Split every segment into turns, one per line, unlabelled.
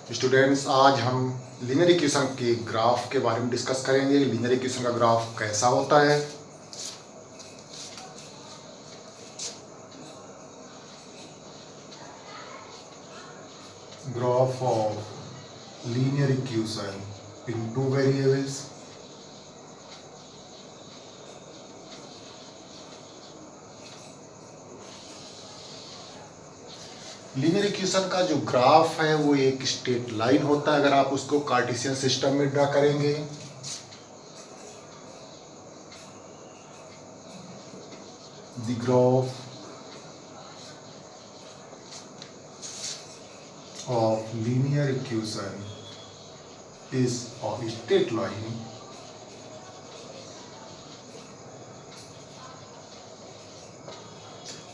Students, आज हम linear equation के ग्राफ के बारे में डिस्कस करेंगे। लीनियर इक्वेशन का ग्राफ कैसा होता है। Graph of linear equation in two variables. Linear equation का जो ग्राफ है वो एक स्ट्रेट लाइन होता है। अगर आप उसको कार्टेशियन सिस्टम में ड्रा करेंगे, the graph of linear equation is a straight line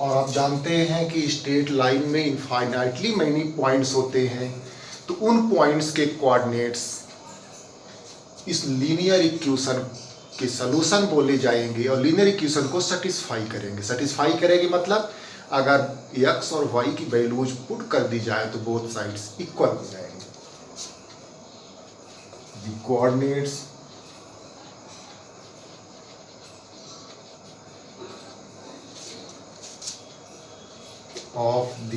और आप जानते हैं कि स्ट्रेट लाइन में इनफाइनाइटली मैनी पॉइंट्स होते हैं, तो उन पॉइंट्स के कोऑर्डिनेट्स इस लीनियर इक्वेशन के सलूशन बोले जाएंगे और लीनियर इक्वेशन को सेटिस्फाई करेंगे। सेटिस्फाई करेंगे मतलब अगर x और y की वैल्यूज पुट कर दी जाए तो बोथ साइड्स इक्वल हो जाएंगे। The coordinates of the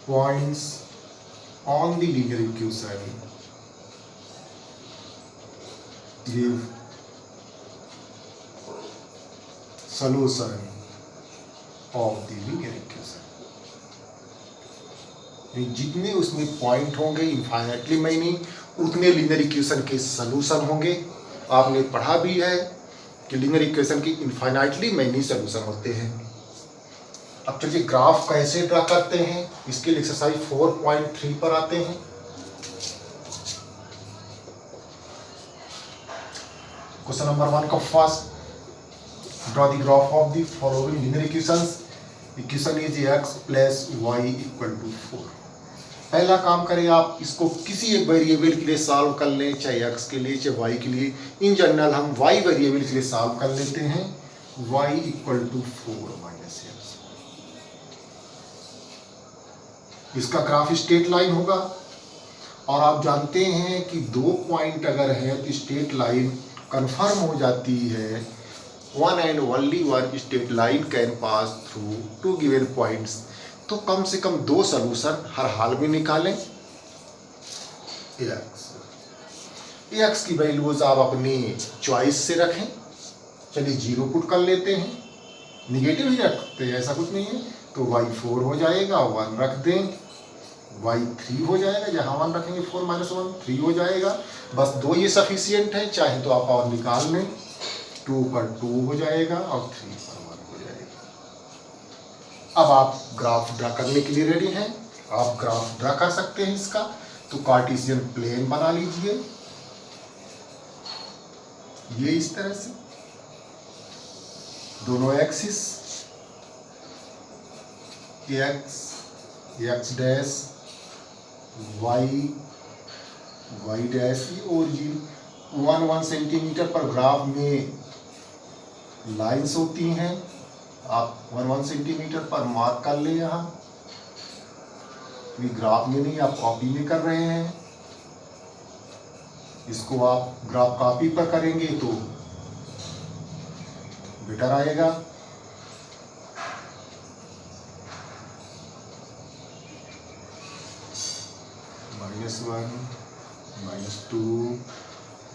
points on the linear equation give solution of the linear equation। जितने उसमें पॉइंट होंगे इनफाइनाइटली मैनी, उतने लीनियर इक्वेशन के सलूशन होंगे। आपने पढ़ा भी है कि लीनियर इक्वेशन की इनफाइनाइटली मैनी सलूशन होते हैं। अब चलिए ग्राफ कैसे ड्रा करते हैं, इसके लिए एक्सरसाइज 4.3 पर आते हैं। क्वेश्चन नंबर 1 का first, draw the graph of the following linear equations। Equation is x plus y equal to 4। पहला काम करें, आप इसको किसी एक वेरिएबल के लिए सॉल्व कर लें, चाहे x के लिए चाहे y के लिए। इन जनरल हम y वेरिएबल के लिए सॉल्व कर लेते हैं। y equal to 4 minus x। इसका ग्राफ स्ट्रेट लाइन होगा और आप जानते हैं कि दो पॉइंट अगर है तो स्ट्रेट लाइन कंफर्म हो जाती है। One and only one straight line can pass through two given points। तो कम से कम दो सलूशन हर हाल में निकालें। x की वैल्यूज आप अपनी चॉइस से रखें। चलिए 0 पुट कर लेते हैं, निगेटिव ही रखते हैं, ऐसा कुछ नहीं है। तो y 4 हो जाएगा, 1 रख दें, y 3 हो जाएगा, जहाँ 1 रखेंगे 4 माइनस 1 3 हो जाएगा। बस दो ये सफिशियंट है, चाहे तो आप और निकाल लें। 2 पर 2 हो जाएगा और 3 पर 1 हो जाएगा। अब आप ग्राफ ड्रा करने के लिए रेडी हैं। आप ग्राफ ड्रा कर सकते हैं इसका। तो कार्टेशियन प्लेन बना लीजिए, ये इस तरह से दोनों axis, x dash y dash, ये ओरिजिन 1 सेंटीमीटर पर ग्राफ में लाइंस होती हैं। आप 1 सेंटीमीटर पर मार्क कर ले। यहाँ ये ग्राफ में नहीं, आप कॉपी में कर रहे हैं। इसको आप ग्राफ कॉपी पर करेंगे तो बेटर आएगा। -1 -2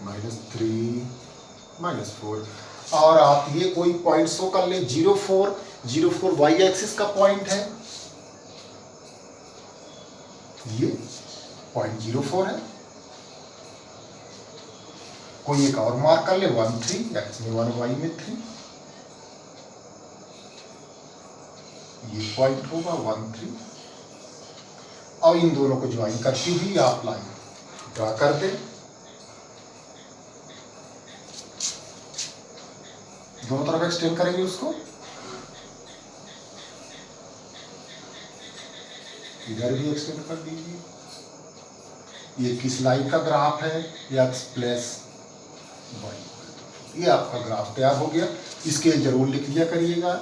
-3 -4 और आप ये कोई पॉइंट शो कर ले। 0 4 वाई एक्सिस का पॉइंट है, ये पॉइंट 0 4 है। कोई एक और मार्क कर ले, 1 3, एक्स में 1 वाई में 3, ये पॉइंट होगा 1 3। और इन दोनों को ज्वाइन करती हुई आप लाइन ड्रा कर दें। दोनों तरफ एक्सटेंड करेंगे उसको, इधर भी एक्सटेंड कर दीजिए। ये किस लाइन का ग्राफ है, x प्लस वाई। ये आपका ग्राफ तैयार हो गया। इसके जरूर लिख लिया करिएगा।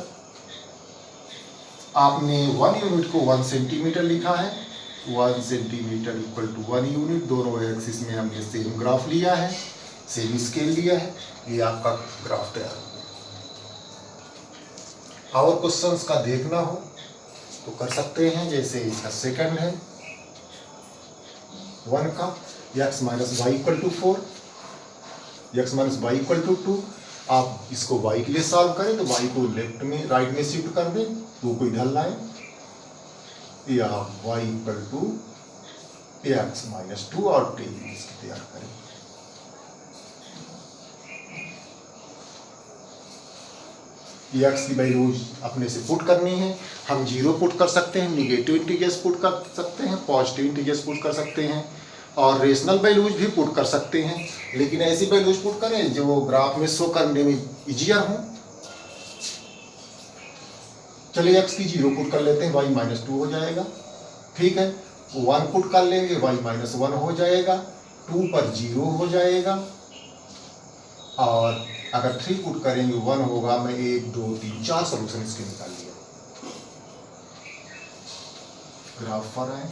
आपने 1 यूनिट को 1 सेंटीमीटर लिखा है, 1 सेंटीमीटर इक्वल टू 1 यूनिट, दोनों एक्सिस में हमने सेम ग्राफ लिया है, सेम स्केल लिया है, ये आपका ग्राफ तैयार हो गया। और क्वेश्चंस का देखना हो तो कर सकते हैं, जैसे इसका सेकंड है 1 का, x minus y equal to 4, x minus y equal to 2। आप इसको y के लिए सॉल्व करें तो y को लेफ्ट में राइट में शिफ्ट कर दें, 2 को इधर लाएं, या y equal to x minus 2 और t इसकी तैयार करें। x की वैल्यू अपने से पुट करनी है, हम 0 पुट कर सकते हैं, निगेटिव इंटीजर्स पुट कर सकते हैं, पॉजिटिव इंटीजर्स पुट कर सकते हैं, और रेशनल वैल्यूज भी पुट कर सकते हैं, लेकिन ऐसी वैल्यूज पुट करें जो ग्राफ में शो करने में इजियर हो। चलिए x की 0 पुट कर लेते हैं, y माइनस 2 हो जाएगा, ठीक है। 1 पुट कर लेंगे, y माइनस 1 हो जाएगा, 2 पर 0 हो जाएगा, और अगर 3 पुट करेंगे 1 होगा। मैं 1 2 3 4 सोल्यूशन इसके निकाल लिया। ग्राफ पर आए,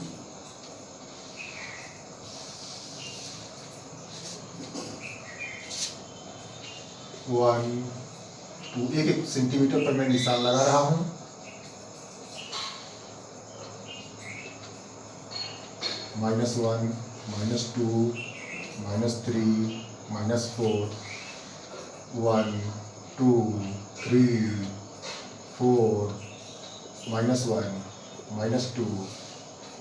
वन टू, 1 सेंटीमीटर पर मैं निशान लगा रहा हूं। -1, -2, -3, -4, 1 2 3 4, -1, -2,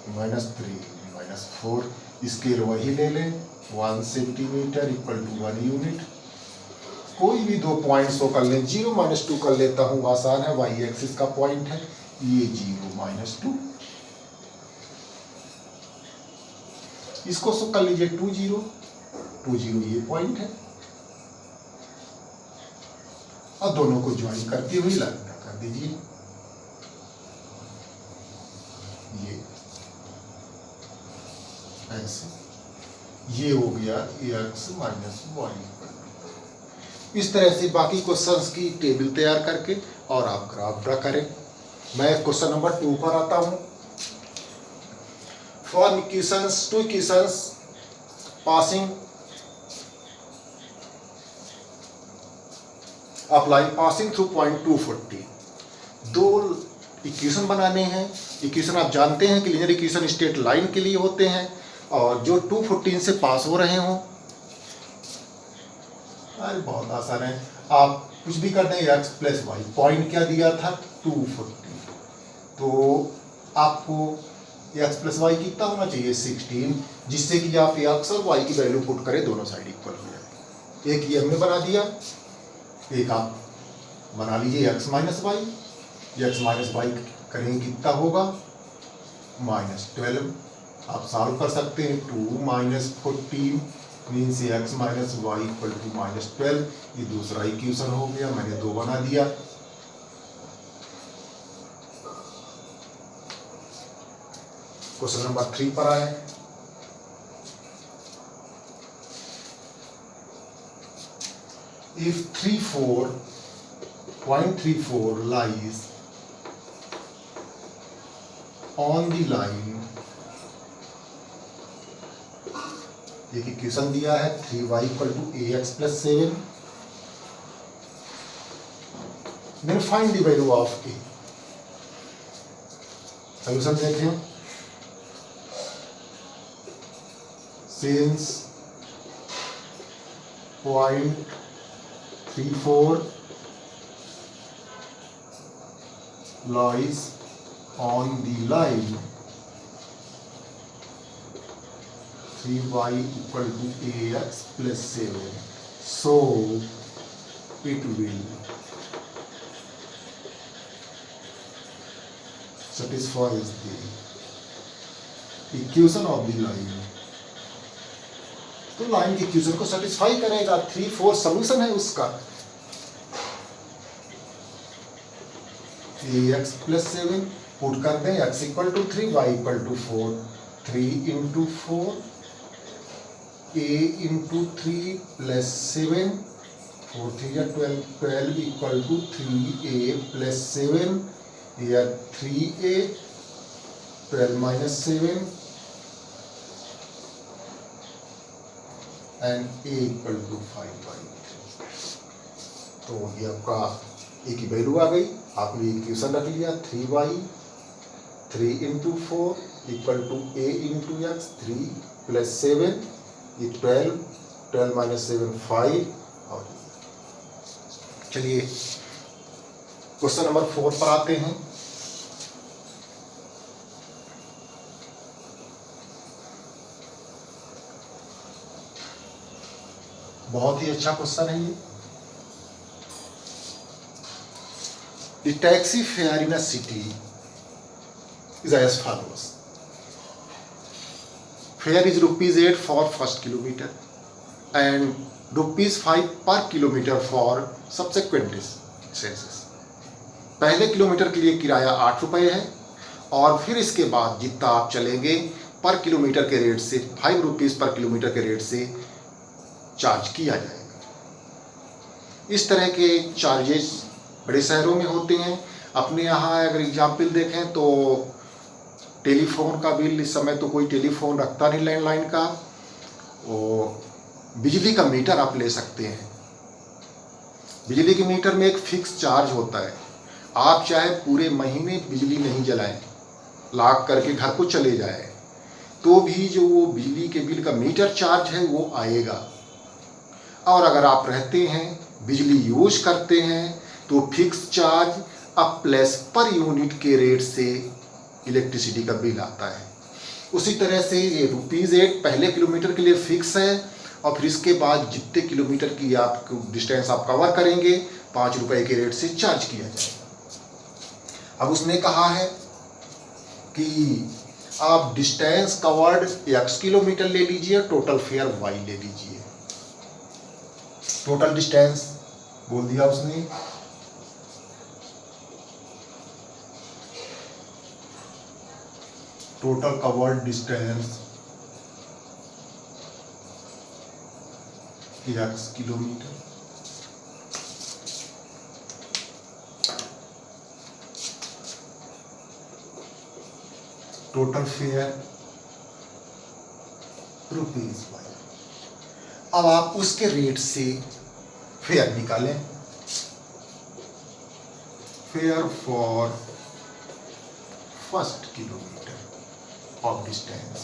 -3, -4, स्केल वही ले लें, 1 सेंटीमीटर इक्वल टू 1 यूनिट। कोई भी 2 पॉइंट शो कर लें, 0 -2 कर लेता हूँ, आसान है, y एक्सिस का पॉइंट है, ये 0 -2, इसको शो कर लीजिए 2 0, 2 0 ये पॉइंट है, और दोनों को ज्वाइन करती हुई लाइन कर दीजिए, ये ऐसे, ये हो गया x माइनस वाई। इस तरह से बाकी क्वेश्चंस की टेबल तैयार करके और आप ग्राफ ड्रा करें। मैं क्वेश्चन नंबर 2 पर आता हूं। For equations, 2 equations passing apply passing through point 240, 2 equation बनाने हैं। इक्वेशन आप जानते हैं कि लीनियर इक्वेशन स्ट्रेट लाइन के लिए होते हैं, और जो 214 से पास हो रहे हों। अरे बहुत आसान है, आप कुछ भी कर दें, x प्लस वाई, पॉइंट क्या दिया था 240, तो आपको x प्लस वाई कितना होना चाहिए 16, जिससे कि आप x और y की वैल्यू पुट करें, दोनों साइड इक्वल हो जाए। एक ये हमने बना दिया, एक आप बना लीजिए x minus y, x minus y करेंगे कितना होगा -12। आप सॉल्व कर सकते हैं, 2 - 14 means x minus y equal to -12, ये दूसरा इक्वेशन हो गया, मैंने 2 बना दिया। क्वेश्चन नंबर 3 पर आए। If 0.34 lies on the line, एक इक्वेशन दिया है 3y equal to ax plus 7, then find the value of a। Solution देखें, since 0.34 lies on the line 3y equal to ax plus 7, so it will satisfies the equation of the line। तो line की equation को satisfy करेगा। 3 4 solution है उसका, ax plus 7 put कर दें, x equal to 3, y equal to 4, 3 into 4, a into 3 plus 7, 4 3 या 12, 12 equal to 3a plus 7, here 3a 12 minus 7 and a equal to 5/3। तो ये आपका a की वैल्यू आ गई, आपने इक्वेशन रख लिया 3y 3 into 4 equal to a into x 3 plus 7 ये 12 minus 7 5। और चलिए क्वेश्चन नंबर 4 पर आते हैं। बहुत ही अच्छा क्वेश्चन है ये। The taxi fare in a city is as follows. Fare is ₹8 for first kilometer and ₹5 per kilometer for subsequent distances। पहले किलोमीटर के लिए किराया 8 रुपये है और फिर इसके बाद जितना आप चलेंगे पर किलोमीटर के रेट से ₹5 पर किलोमीटर के रेट से चार्ज किया जाएगा। इस तरह के चार्जेस बड़े शहरों में होते हैं। अपने यहाँ अगर एग्जाम्पल देखें तो टेलीफोन का बिल, इस समय तो कोई टेलीफोन रखता नहीं लैंडलाइन का, और बिजली का मीटर आप ले सकते हैं। बिजली के मीटर में एक फिक्स चार्ज होता है, आप चाहे पूरे महीने बिजली नहीं जलाएं, लॉक करके घर को चले जाए तो भी जो वो बिजली के बिल का मीटर चार्ज है वो आएगा। और अगर आप रहते हैं, बिजली यूज करते हैं, तो फिक्स चार्ज अब प्लस पर यूनिट के रेट से इलेक्ट्रिसिटी का बिल आता है। उसी तरह से ये ₹8 पहले किलोमीटर के लिए फिक्स है और फिर इसके बाद जितने किलोमीटर की आप डिस्टेंस आप कवर करेंगे ₹5 के रेट से चार्ज किया जाएगा। अब उसने कहा है कि आप डिस्टेंस कवर्ड x किलोमीटर ले लीजिए, टोटल फेयर y ले लीजिए। टोटल डिस्टेंस बोल दिया उसने, total covered distance x kilometre, total fair ₹5। अब आप उसके रेट से फेयर निकालें। Fair for first kilometre of distance,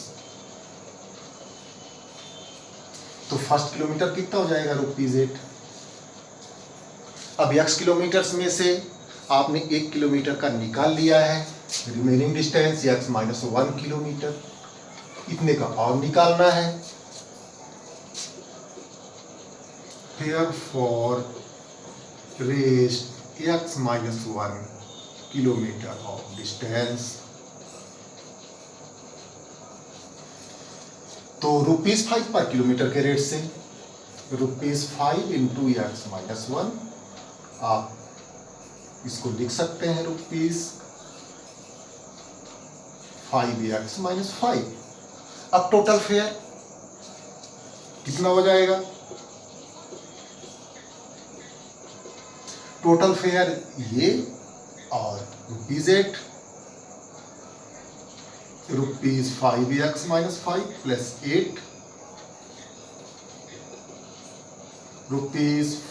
तो फर्स्ट किलोमीटर कितना हो जाएगा ₹8। अब x किलोमीटर्स में से आपने 1 किलोमीटर का निकाल लिया है, रिमेनिंग डिस्टेंस x - 1 किलोमीटर, इतने का और निकालना है। Fair for rest x - 1 kilometre of distance, तो ₹5 पर किलोमीटर के रेट से ₹5 into x - 1, आप इसको लिख सकते हैं ₹5x - 5। अब टोटल फेयर कितना हो जाएगा? टोटल फेयर ये और ₹8 ₹5x - 5 प्लस 8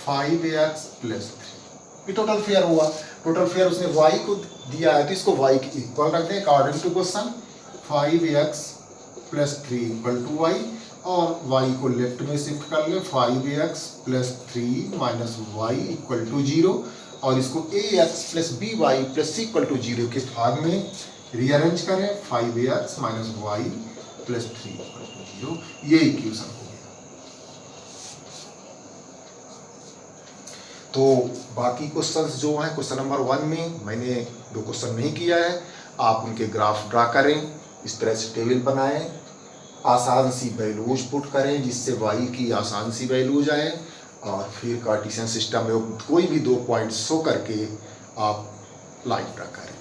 ₹5x प्लस 3, ये टोटल फेयर हुआ। टोटल फेयर उसने y को दिया है तो इसको y के इक्वल रख दें according to question. 5x plus 3 equal to y, और y को लेफ्ट में शिफ्ट कर ले, 5x plus 3 minus y equal to 0, और इसको ax plus by plus c equal to 0 के फॉर्म में रीअरेंज करें। 5x minus y plus 3 equal to 0, ये इक्वेशन हो गया। तो बाकी क्वेश्चंस जो हैं, क्वेश्चन नंबर 1 में मैंने 2 क्वेश्चन नहीं किया है, आप उनके ग्राफ ड्रा करें, इस तरह से टेबल बनाएं, आसान सी वैल्यूज पुट करें जिससे y की आसान सी वैल्यूज आए, और फिर कार्टेशियन सिस्टम में कोई भी 2 पॉइंट्स शो करके आप लाइन ड्रा करें।